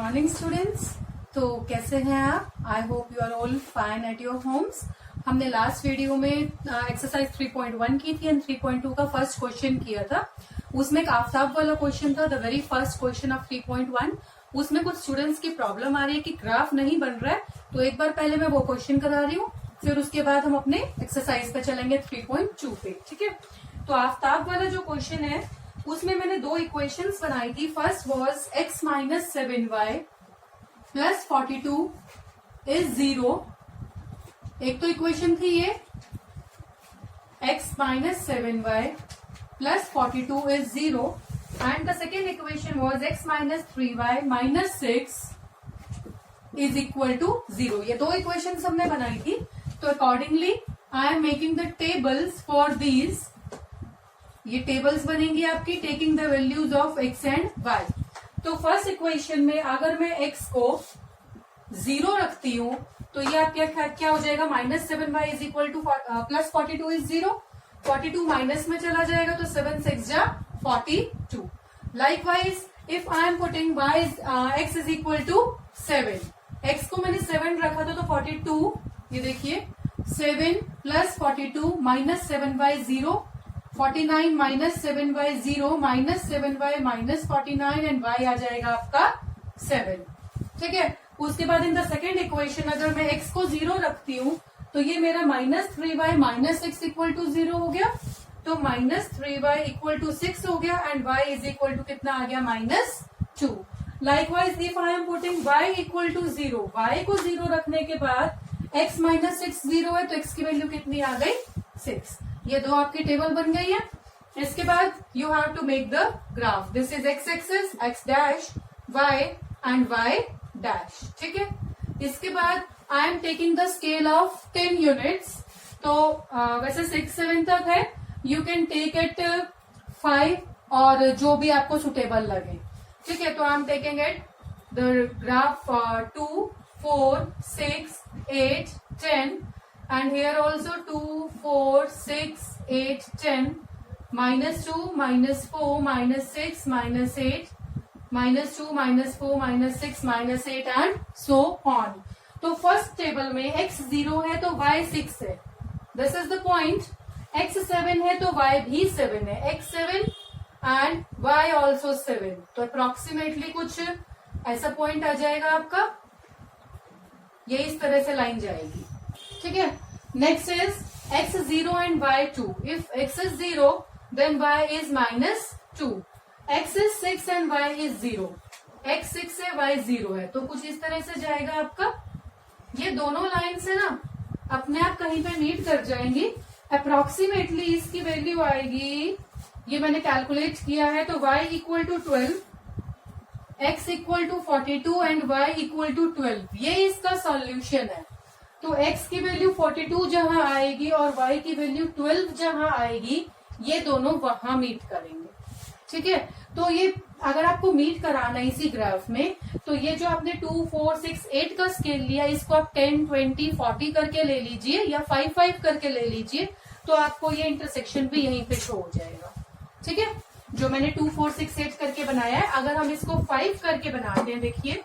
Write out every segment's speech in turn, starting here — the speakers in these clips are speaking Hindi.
Morning students. तो कैसे हैं आप? I hope you are all fine at your homes. हमने लास्ट वीडियो में एक्सरसाइज 3.1 की थी एंड 3.2 का फर्स्ट क्वेश्चन किया था। उसमें एक आफ्ताब वाला क्वेश्चन था, the very first question of 3.1। उसमें कुछ स्टूडेंट्स की प्रॉब्लम आ रही है कि ग्राफ नहीं बन रहा है, तो एक बार पहले मैं वो क्वेश्चन करा रही हूँ, फिर उसके बाद हम अपने एक्सरसाइज पे चलेंगे 3.2 पे। ठीक है, तो आफ्ताब वाला जो क्वेश्चन है उसमें मैंने दो इक्वेशंस बनाई थी। First was x minus 7y plus 42 is 0। एक तो इक्वेशन थी ये x minus 7y plus 42 is 0 and the second equation was x minus 3y minus 6 is equal to 0। ये दो इक्वेशंस हमने बनाई थी। तो accordingly I am making the tables for these. ये टेबल्स बनेंगी आपकी taking the values of x and y। तो फर्स्ट इक्वेशन में अगर मैं x को 0 रखती हूँ तो ये आप क्या हो जाएगा, minus 7y is equal to plus 42 is 0। 42 minus में चला जाएगा तो 7 6 जा 42। Likewise if I am putting y x is equal to 7, x को मैंने 7 रखा था तो 42, ये देखिए 7 plus 42 minus 7y 0, 49 minus 7y 0 minus 7y minus 49 and y आ जाएगा आपका 7। ठीक है, उसके बाद इन द सेकेंड इक्वेशन अगर मैं x को 0 रखती हूँ तो ये मेरा minus 3y minus 6 equal to 0 हो गया, तो माइनस 3y इक्वल टू 6 हो गया and y is equal to कितना आ गया, minus 2। Likewise if I am putting y equal to 0, y को 0 रखने के बाद x माइनस 6 0 है तो x की वैल्यू कितनी आ गई, 6। ये दो आपकी टेबल बन गई है। इसके बाद you have to make the graph. This is x axis, x dash, y and y dash. ठीक है, इसके बाद I am taking the scale of 10 units. तो वैसे 6 7 तक है, यू कैन टेक इट 5 और जो भी आपको सुटेबल लगे। ठीक है, तो आई am taking it the graph 2 4 6 8 10 and here also 2 4 6 8 10 minus 2 minus 4 minus 6 minus 8 minus 2 minus 4 minus 6 minus 8 and so on। तो फर्स्ट टेबल में x 0 है तो y 6 है, this is the point. x 7 है तो y भी 7 है, x 7 एंड y ऑल्सो 7। तो अप्रोक्सीमेटली कुछ ऐसा पॉइंट आ जाएगा आपका, ये इस तरह से लाइन जाएगी। ठीक है, next is x 0 and y 2। If x is 0 then y is minus 2, x is 6 and y is 0, x 6 है y 0 है, तो कुछ इस तरह से जाएगा आपका। ये दोनों लाइन से ना अपने आप कहीं पे मीट कर जाएंगी। अप्रोक्सीमेटली इसकी वैल्यू आएगी, ये मैंने कैलकुलेट किया है, तो y equal to 12, x equal to 42 and y equal to 12। ये इसका सॉल्यूशन है। तो x की वैल्यू 42 जहां आएगी और y की वैल्यू 12 जहां आएगी, ये दोनों वहां मीट करेंगे। ठीक है, तो ये अगर आपको मीट कराना है इसी ग्राफ में, तो ये जो आपने 2 4 6 8 का स्केल लिया, इसको आप 10 20 40 करके ले लीजिए या 5 5 करके ले लीजिए, तो आपको ये इंटरसेक्शन भी यहीं पे शो हो जाएगा। ठीक है, जो मैंने 2 4 6 8 करके बनाया है, अगर हम इसको 5 करके बनाते हैं, देखिए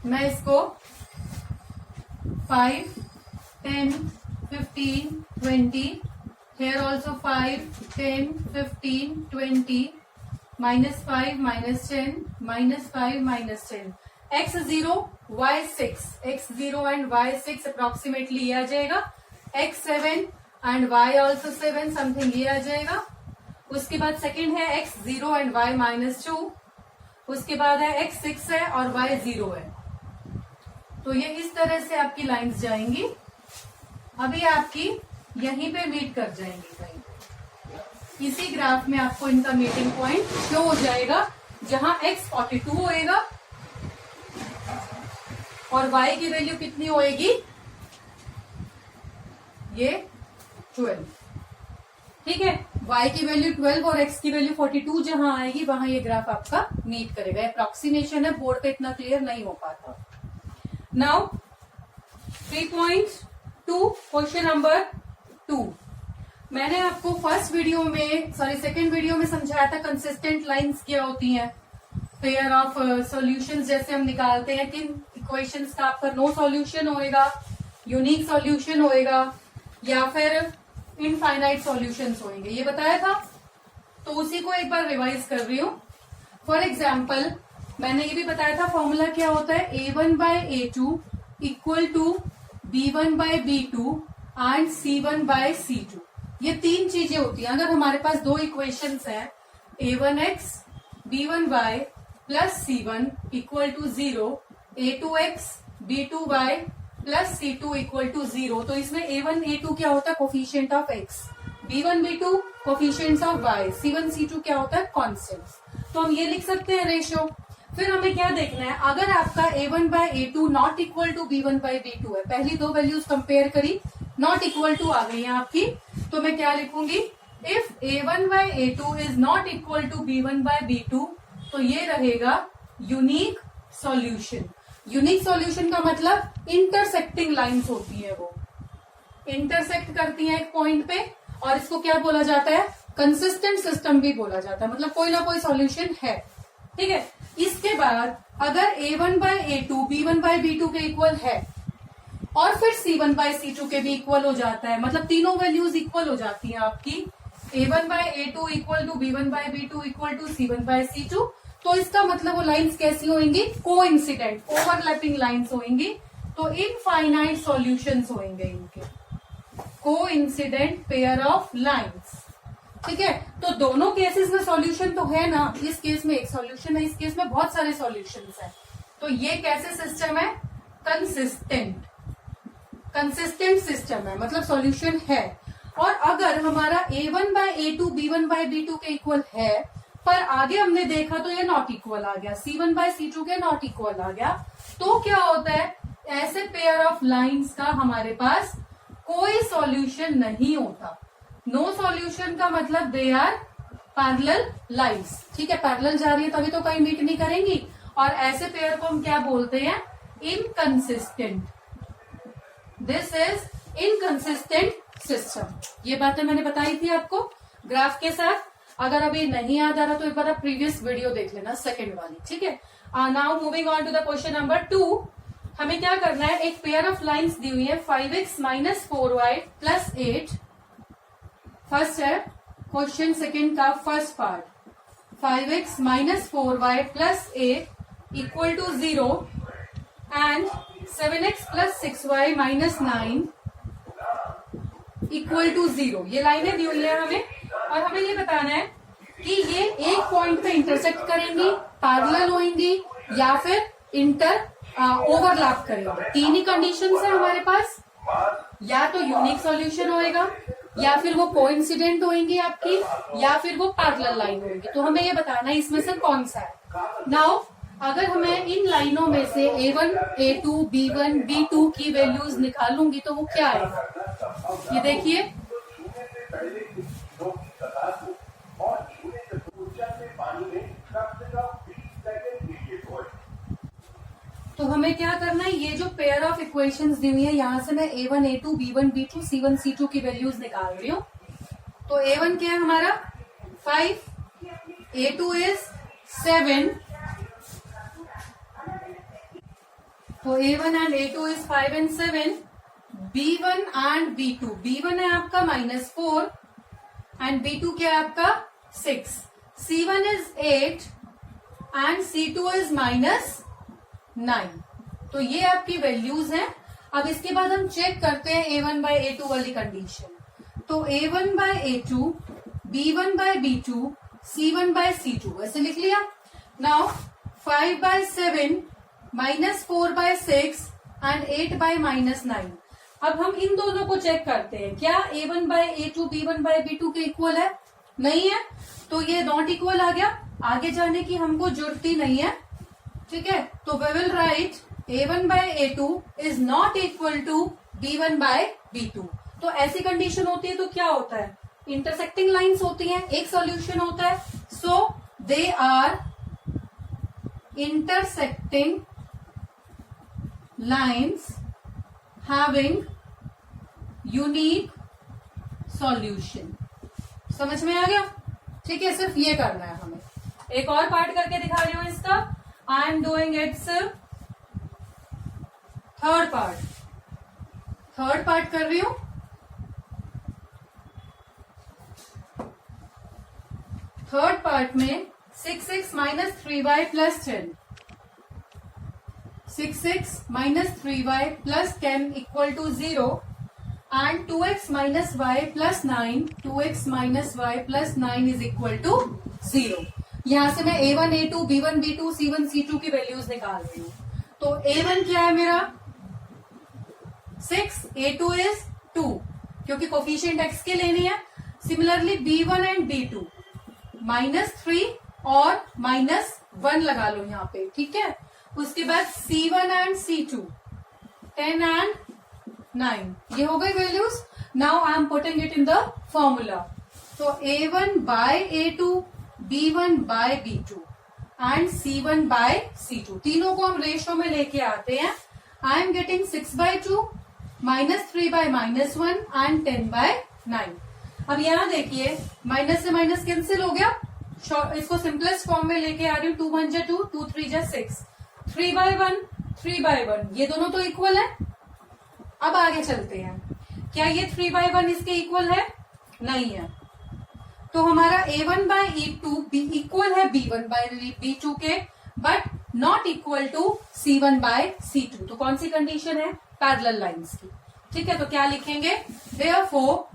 मैं इसको 5 10 15 20, here also 5 10 15 20 minus 5 minus 10 minus 5 minus 10, x 0 y 6, x 0 and y 6 approximately ये आ जाएगा, x 7 and y also 7 something ये आ जाएगा। उसके बाद सेकेंड है x 0 and y minus 2, उसके बाद है x 6 है और y 0 है। तो ये इस तरह से आपकी लाइंस जाएंगी, अभी आपकी यहीं पे मीट कर जाएंगी कहीं पे। इसी ग्राफ में आपको इनका मीटिंग पॉइंट शो हो जाएगा, जहां x 42 होएगा और y की वैल्यू कितनी होएगी, ये 12। ठीक है, y की वैल्यू 12 और x की वैल्यू 42 जहां आएगी वहां ये ग्राफ आपका मीट करेगा। अप्रोक्सीमेशन है, बोर्ड पे इतना क्लियर नहीं हो पाता। Now 3.2 question number 2। मैंने आपको फर्स्ट वीडियो में सेकंड वीडियो में समझाया था कंसिस्टेंट लाइंस क्या होती हैं। पेयर ऑफ सॉल्यूशंस जैसे हम निकालते हैं, किन इक्वेशंस का आपका नो सॉल्यूशन होएगा, यूनिक सॉल्यूशन होएगा, या फिर इनफाइनाइट सॉल्यूशंस होंगे, ये बताया था। तो उसी को एक बार रिवाइज कर रही हूँ। फॉर एग्जाम्पल मैंने ये भी बताया था फॉर्मूला क्या होता है, A1/A2 equal to B1/B2 and C1/C2। ये तीन चीजें होती हैं। अगर हमारे पास दो इक्वेशंस हैं, A1x B1y plus C1 equal to 0, A2x B2y plus C2 equal to 0, तो इसमें A1 A2 क्या होता है, coefficient of x, B1 B2 coefficients of y, C1 C2 क्या होता है, कॉन्स्टेंट्स। तो हम ये लिख सकते हैं रेशियो। फिर हमें क्या देखना है, अगर आपका A1/A2 not equal to B1/B2 है, पहली दो वैल्यूज कंपेयर करी, नॉट इक्वल टू आ गई है आपकी, तो मैं क्या लिखूंगी, if A1/A2 is not equal to B1/B2, तो ये रहेगा यूनिक सॉल्यूशन। यूनिक सॉल्यूशन का मतलब इंटरसेक्टिंग लाइंस होती है, वो इंटरसेक्ट करती हैं एक पॉइंट पे, और इसको क्या बोला जाता है, कंसिस्टेंट सिस्टम भी बोला जाता है, मतलब कोई ना कोई सॉल्यूशन है। ठीक है, इसके बाद अगर A1/A2 B1/B2 के इक्वल है और फिर C1/C2 के भी इक्वल हो जाता है, मतलब तीनों वैल्यूज इक्वल हो जाती हैं आपकी, A1/A2 equal to B1/B2 equal to C1/C2, तो इसका मतलब वो लाइंस कैसी होंगी, कोइंसिडेंट ओवरलैपिंग लाइंस होंगी, तो इनफाइनाइट सॉल्यूशंस होंगे इनके, कोइंसिडेंट पेयर ऑफ लाइंस। ठीक है, तो दोनों केसेस में सॉल्यूशन तो है ना, इस केस में एक सॉल्यूशन है, इस केस में बहुत सारे सॉल्यूशंस हैं, तो ये कैसे सिस्टम है, कंसिस्टेंट, कंसिस्टेंट सिस्टम है, मतलब सॉल्यूशन है। और अगर हमारा A1/A2 B1/B2 के इक्वल है, पर आगे हमने देखा तो ये नॉट इक्वल आ गया, C1/C2 के नॉट इक्वल आ गया, तो क्या होता है, ऐसे पेयर ऑफ लाइंस का हमारे पास कोई सॉल्यूशन नहीं होता। नो सॉल्यूशन का मतलब दे आर पैरेलल लाइंस। ठीक है, पैरेलल जा रही है तभी तो कहीं मीट नहीं करेंगी, और ऐसे पेयर को हम क्या बोलते हैं, inconsistent. This is inconsistent system. ये बातें मैंने बताई थी आपको ग्राफ के साथ। अगर अभी नहीं याद आ रहा तो एक बार आप प्रीवियस वीडियो देख लेना, सेकेंड वाली। ठीक है, now moving on to the question number 2। हमें क्या करना है, एक पेयर ऑफ लाइंस दी हुई है 5x minus 4y plus 8। First है क्वेश्चन सेकेंड का first part, 5x minus 4y plus 8 equal to 0 and 7x plus 6y minus 9 equal to 0। ये लाइनें दी हुई है हमें, और हमें ये बताना है कि ये एक पॉइंट पे इंटरसेक्ट करेंगी, पैरेलल होंगी, या फिर ओवरलैप करेंगे। तीन ही कंडीशंस है हमारे पास, या तो यूनिक सॉल्यूशन होएगा, या फिर वो कोइंसिडेंट होंगी आपकी, या फिर वो पैरेलल लाइन होगी। तो हमें ये बताना है इसमें से कौन सा है। नाउ अगर हमें इन लाइनों में से A1, A2, B1, B2 की वैल्यूज निकालूंगी तो वो क्या आएगा, ये देखिए, तो हमें क्या करना है, ये जो पेयर ऑफ इक्वेशंस दी हुई है, यहां से मैं A1, A2, B1, B2, C1, C2 की वैल्यूज निकाल रही हूँ। तो A1 क्या है हमारा 5, A2 इज 7, तो A1 and A2 is 5 and 7, B1 and B2, B1 है आपका -4 एंड B2 क्या है आपका 6, C1 is 8 and C2 is -9। तो ये आपकी वैल्यूज हैं। अब इसके बाद हम चेक करते हैं A1/A2 वाली कंडीशन। तो A1/A2, B1/B2, C1/C2 ऐसे लिख लिया। Now 5/7 -4/6 and 8/-9। अब हम इन दोनों को चेक करते हैं, क्या A1/A2 B1/B2 के इक्वल है, नहीं है, तो ये नॉट इक्वल आ गया, आगे जाने की हमको जरूरत ही नहीं है। ठीक है, तो we will write A1/A2 is not equal to B1/B2। तो ऐसी कंडीशन होती है तो क्या होता है, इंटरसेक्टिंग लाइंस होती हैं, एक सॉल्यूशन होता है, so they are intersecting lines having unique solution. समझ में आ गया। ठीक है, सिर्फ ये करना है हमें। एक और पार्ट करके दिखा रही हूं इसका. आई am doing it's third part कर रही हूं. थर्ड पार्ट में 6x minus 3y plus 10. 6x minus 3y plus 10 equal to 0 and 2x minus y plus 9. 2x minus y plus 9 is equal to 0. यहां से मैं a1, a2, b1, b2, c1, c2 की वैल्यूज निकाल रही हूं. तो a1 क्या है मेरा 6, a2 is 2 क्योंकि कोफिशिएंट x के लेनी है. सिमिलरली b1 एंड b2 -3 और -1 लगा लो यहाँ पे. ठीक है. उसके बाद c1 एंड c2 10 एंड 9. ये हो गई values. Now I am putting it in the formula. तो a1 bye a2, b1 by b2 and c1 by c2 तीनों को हम रेशो में लेके आते हैं. I am getting 6/2 -3 by -1 and 10 by 9. अब यहां देखिए माइनस से माइनस कैंसिल हो गया. इसको सिंपलेस्ट फॉर्म में लेके आ रही हूँ. 2 1 2, 2 3 6, 3/1, 3/1 ये दोनों तो इक्वल है. अब आगे चलते हैं. क्या ये 3/1 इसके इक्वल है? नहीं है. तो हमारा a1 बाय e2 इक्वल है b1 बाय b2 के, but not equal to c1 by c2. तो कौन सी कंडीशन है? पैरेलल लाइंस की. ठीक है. तो क्या लिखेंगे? Therefore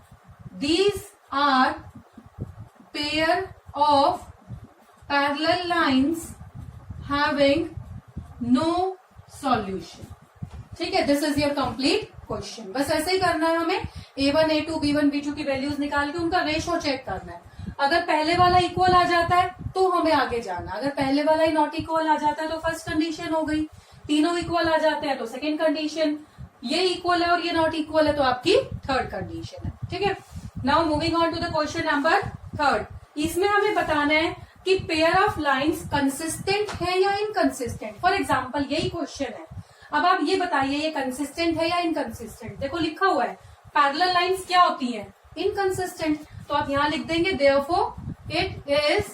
these are pair of parallel lines having no solution. ठीक है. This is your complete question. बस ऐसे ही करना है हमें. a1, a2, b1, b2 की वैल्यूज निकाल के उनका रेशो चेक करना है. अगर पहले वाला इक्वल आ जाता है तो हमें आगे जाना. अगर पहले वाला ही नॉट इक्वल आ जाता है तो फर्स्ट कंडीशन हो गई. तीनों इक्वल आ जाते हैं तो सेकेंड कंडीशन. ये इक्वल है और ये नॉट इक्वल है तो आपकी थर्ड कंडीशन है. ठीक है. Now moving on to the question number 3. इसमें हमें बताना है कि पेयर ऑफ लाइंस कंसिस्टेंट है या इनकंसिस्टेंट. फॉर एग्जांपल यही क्वेश्चन है. अब आप ये बताइए ये कंसिस्टेंट है या इनकंसिस्टेंट. देखो लिखा हुआ है पैरेलल लाइंस क्या होती हैं? इनकंसिस्टेंट. तो आप यहां लिख देंगे देयरफॉर इट इज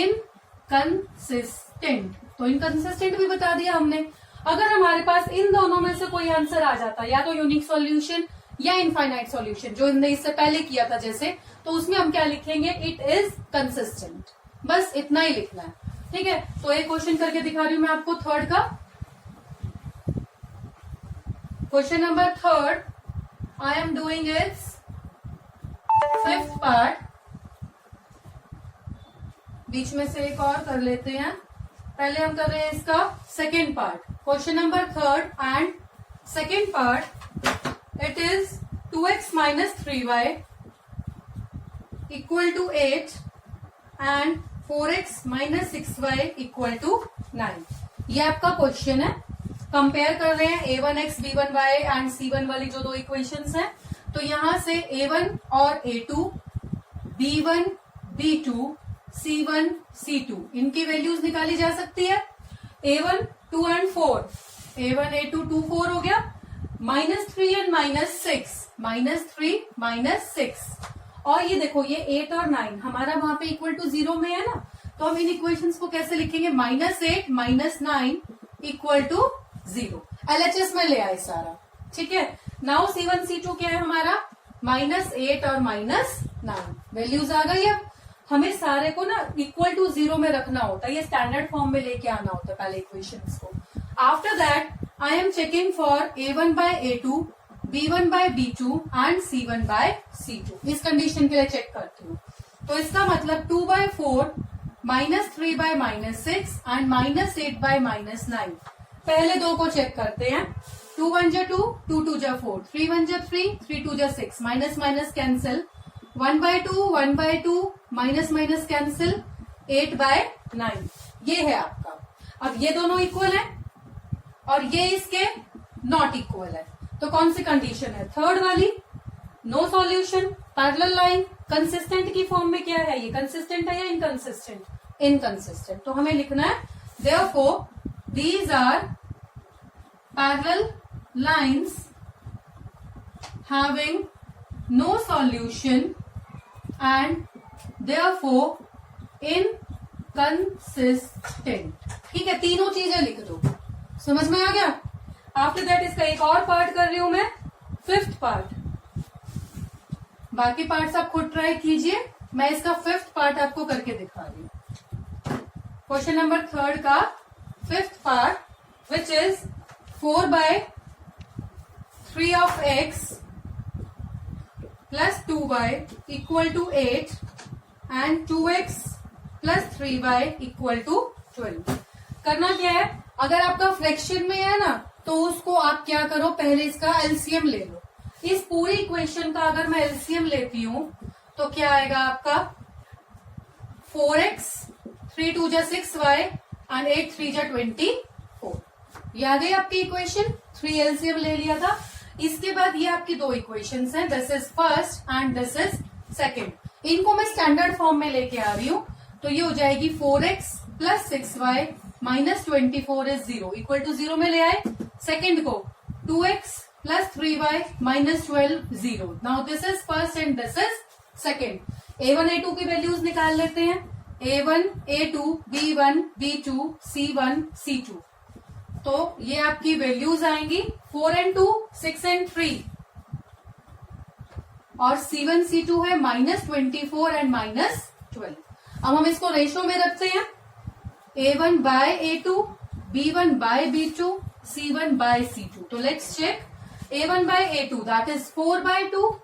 इनकंसिस्टेंट. तो इनकंसिस्टेंट भी बता दिया हमने. अगर हमारे पास इन दोनों में से कोई आंसर आ जाता या तो यूनिक सॉल्यूशन या इनफाइनाइट सॉल्यूशन जो हमने इससे पहले किया था जैसे, तो उसमें हम क्या लिखेंगे? It is consistent. बस इतना ही लिखना है. ठीक है. तो एक क्वेश्चन करके दिखा रही हूं मैं आपको थर्ड का. Question number 3 I am doing its 5th part. बीच में से एक और कर लेते हैं. पहले हम कर रहे हैं इसका second part. Question number 3 and second part. It is 2x minus 3y equal to 8 and 4x minus 6y equal to 9. ये आपका क्वेश्चन है. कंपेयर कर रहे हैं a1x, b1y एंड c1 वाली जो दो इक्वेशंस हैं. तो यहां से a1 और a2, b1, b2, c1, c2 इनकी वैल्यूज निकाली जा सकती है. a1 2 एंड 4, a1 a2 2 4 हो गया. -3 एंड -6, -3 -6. और ये देखो ये 8 और 9 हमारा वहां पे इक्वल टू 0 में है ना. तो हम इन इक्वेशंस को कैसे लिखेंगे? -8 -9 इक्वल टू 0. LHS में ले आए सारा. ठीक है. नाउ c1 c2 क्या है हमारा? -8 और -9 वैल्यूज आ गई. अब हमें सारे को ना इक्वल टू 0 में रखना होता है. ये स्टैंडर्ड फॉर्म में लेके आना होता है पहले इक्वेशंस को. After that I am checking for a1 by a2, b1 by b2 and c1 by c2. इस कंडीशन के लिए चेक करती हूँ. तो इसका मतलब 2/4, -3 by -6 and -8 by -9. पहले दो को चेक करते हैं. 2 1 जा 2, 2 2 जा 4, 3 1 जा 3, 3 2 जा 6, minus minus cancel. 1/2, 1/2, minus minus cancel. 8/9 ये है आपका. अब ये दोनों इक्वल है और ये इसके नॉट इक्वल है. तो कौन सी कंडीशन है? थर्ड वाली. No solution, parallel line. Consistent की फॉर्म में क्या है? ये कंसिस्टेंट है या इनकंसिस्टेंट? इनकंसिस्टेंट. तो हमें लिखना है therefore these are parallel lines having no solution and therefore consistent. ठीक है, तीनों चीजें लिख दो, समझ में आ गया। आफ्टर दैट इसका एक और पार्ट कर रही हूं मैं, फिफ्थ पार्ट। बाकी पार्ट्स आप खुद ट्राई कीजिए, मैं इसका फिफ्थ पार्ट आपको करके दिखा रही हूं। क्वेश्चन नंबर थर्ड का fifth part, which is 4/3 of x plus 2y equal to 8 and 2x plus 3y equal to 12। करना क्या है, अगर आपका फ्रैक्शन में है ना तो उसको आप क्या करो, पहले इसका एलसीएम ले लो। इस पूरी इक्वेशन का अगर मैं एलसीएम लेती हूं तो क्या आएगा आपका 4x, 3 2 जा 6y एंड 8 3 जा 24। याद है आपकी इक्वेशन, 3 एलसीएम ले लिया था। इसके बाद ये आपकी दो इक्वेशंस हैं, this is first and this is second. इनको मैं स्टैंडर्ड फॉर्म में लेके आ रही हूँ, तो ये हो जाएगी 4x plus 6y minus 24 is 0 equal to 0 में ले आए। सेकंड को 2x plus 3y minus 12 0। Now this is first and this is second. a1 a2 की वैल्यूज निकाल लेते हैं, a1 a2 b1 b2 c1 c2। तो ये आपकी वैल्यूज आएंगी 4 and 2 6 and 3 और c1 c2 है -24 एंड -12। अब हम इसको रेशो में रखते हैं, a1 by a2 b1 by b2 c1 by c2। तो let's check, a1 by a2 that is 4/2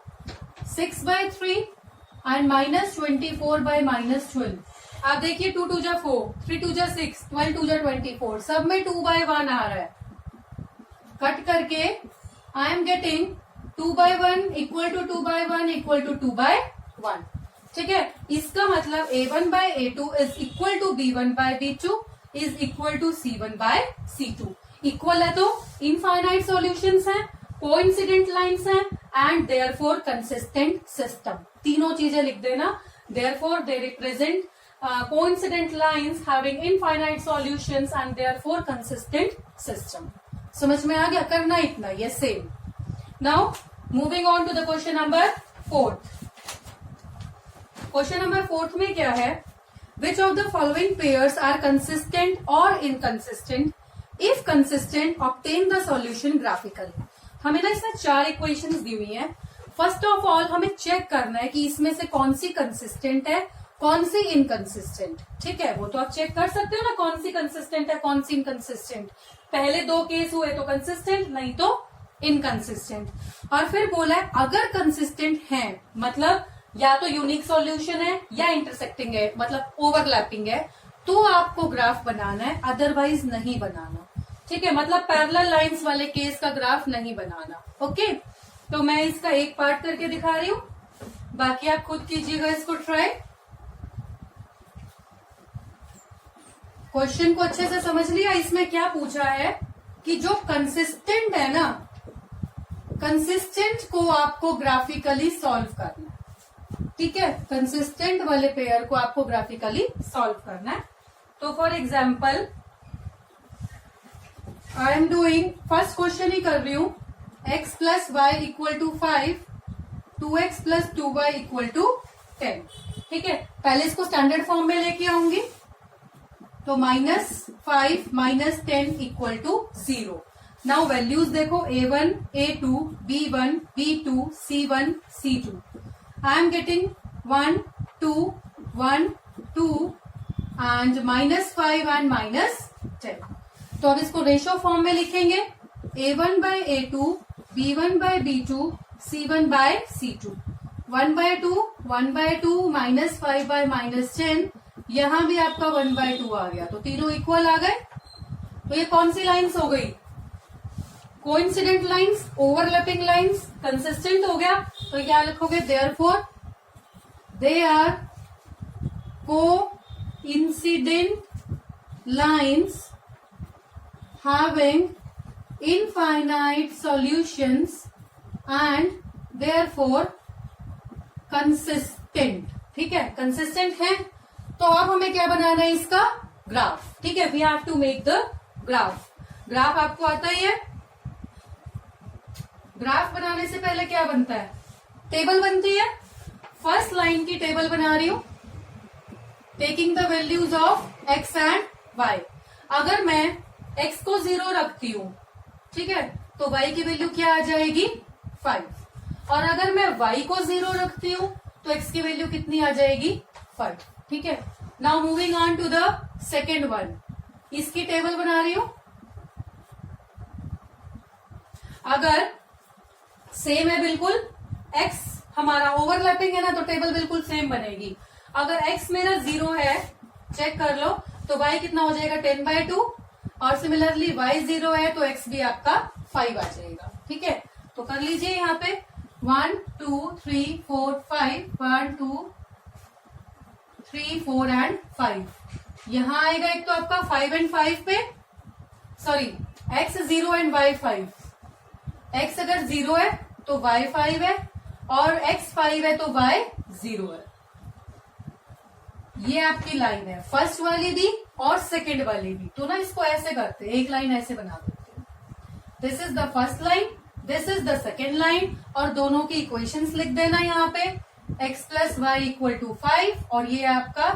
6/3 and -24 by -12। आप देखिए 2 2 जा 4, 3 2 जा 6, 12 2 जा 24, सब में 2/1 आ रहा है। कट करके I am getting 2/1 equal to 2/1 equal to 2/1। ठीक है, इसका मतलब a1 by a2 is equal to b1 by b2 is equal to c1 by c2। Equal है तो इनफाइनाइट सॉल्यूशंस हैं, कोइंसिडेंट लाइंस हैं एंड देयरफॉर कंसिस्टेंट सिस्टम। तीनों चीजें लिख देना, therefore they represent coincident lines having infinite solutions and therefore consistent system। समझ में आ गया, करना इतना, ये same. Now moving on to the question number fourth. Question number fourth में क्या है, which of the following pairs are consistent और inconsistent, if consistent obtain the solution graphically. हमें ना इसमें 4 इक्वेशंस दी हुई हैं। फर्स्ट ऑफ ऑल हमें चेक करना है कि इसमें से कौन सी कंसिस्टेंट है, कौन सी इनकंसिस्टेंट। ठीक है, वो तो आप चेक कर सकते हो ना, कौन सी कंसिस्टेंट है कौन सी इनकंसिस्टेंट। पहले 2 केस हुए तो कंसिस्टेंट, नहीं तो इनकंसिस्टेंट। और फिर बोला है अगर कंसिस्टेंट है मतलब या तो यूनिक सॉल्यूशन है या इंटरसेक्टिंग है, मतलब ओवरलैपिंग है, तो आपको ग्राफ बनाना है, अदरवाइज नहीं बनाना। ठीक है, मतलब पैरेलल लाइंस वाले केस का ग्राफ नहीं बनाना। ओके, तो मैं इसका एक पार्ट करके दिखा रही हूं, बाकी आप खुद कीजिएगा इसको ट्राई। क्वेश्चन को अच्छे से समझ लिया। इसमें क्या पूछा है कि जो कंसिस्टेंट है ना, कंसिस्टेंट को आपको ग्राफिकली सॉल्व करना है। ठीक है, कंसिस्टेंट वाले पेयर को आपको ग्राफिकली सॉल्व करना है। तो for example I am doing, first question ही कर रही हूं, x plus y equal to 5, 2x plus 2y equal to 10। ठीक है, पहले इसको स्टैंडर्ड फॉर्म में लेके आऊंगी, तो -5 - 10 इक्वल टू 0। नाउ वैल्यूज देखो, a1 a2 b1 b2 c1 c2। I am getting 1 2 1 2 and -5 and -10। तो अब इसको रेशो फॉर्म में लिखेंगे, a1 by a2 b1 by b2 c1 by c2। 1/2 1/2 -5 by -10, यहां भी आपका 1/2 आ गया, तो तीनों इक्वल आ गए। तो ये कौन सी लाइंस हो गई, coincident lines, overlapping lines, consistent हो गया। तो क्या लिखोगे, therefore they are coincident lines having infinite solutions and therefore consistent. ठीक है, कंसिस्टेंट है। तो अब हमें क्या बनाना है, इसका ग्राफ। ठीक है, we have to make the graph. Graph आपको आता ही है। ग्राफ बनाने से पहले क्या बनता है, टेबल बनती है। फर्स्ट लाइन की टेबल बना रही हूं, taking the values of x and y। अगर मैं x को 0 रखती हूँ, ठीक है, तो y की वैल्यू क्या आ जाएगी 5। और अगर मैं y को 0 रखती हूँ तो x की वैल्यू कितनी आ जाएगी 5। ठीक है, now moving on to the second one. इसकी टेबल बना रही हूं। अगर सेम है बिल्कुल, x हमारा ओवरलैपिंग है ना, तो टेबल बिल्कुल सेम बनेगी। अगर x मेरा 0 है, चेक कर लो, तो y कितना हो जाएगा 10/2, और सिमिलरली y 0 है तो x भी आपका 5 आ जाएगा। ठीक है, तो कर लीजिए यहाँ पे 1 2 3 4 5, 1 2 3 4 एंड 5। यहां आएगा एक तो आपका 5 एंड 5 पे, sorry x 0 and y 5। x अगर 0 है तो y 5 है, और x 5 है तो y 0 है। ये आपकी लाइन है, फर्स्ट वाली भी और सेकेंड वाली भी। तो ना इसको ऐसे करते हैं, एक लाइन ऐसे बना देते हैं। This is the first line, this is the second line, और दोनों की इक्वेशंस लिख देना यहाँ पे। x plus y equal to 5, और ये आपका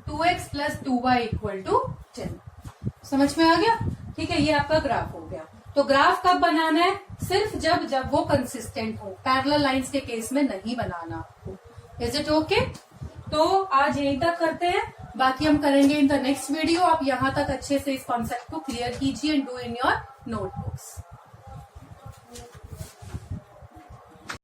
2x plus 2y equal to 10। समझ में आ गया? ठीक है, ये आपका ग्राफ हो गया। तो ग्राफ कब बनाना है? सिर्फ जब वो कंसिस्टेंट हो, पैरेलल लाइंस के केस में नहीं बनाना आपको। Is it okay? तो आज यहीं तक करते हैं, बाकी हम करेंगे इन द नेक्स्ट वीडियो। आप यहाँ तक अच्छे से इस कॉन्सेप्ट को क्लियर कीजिए and do in your notebooks.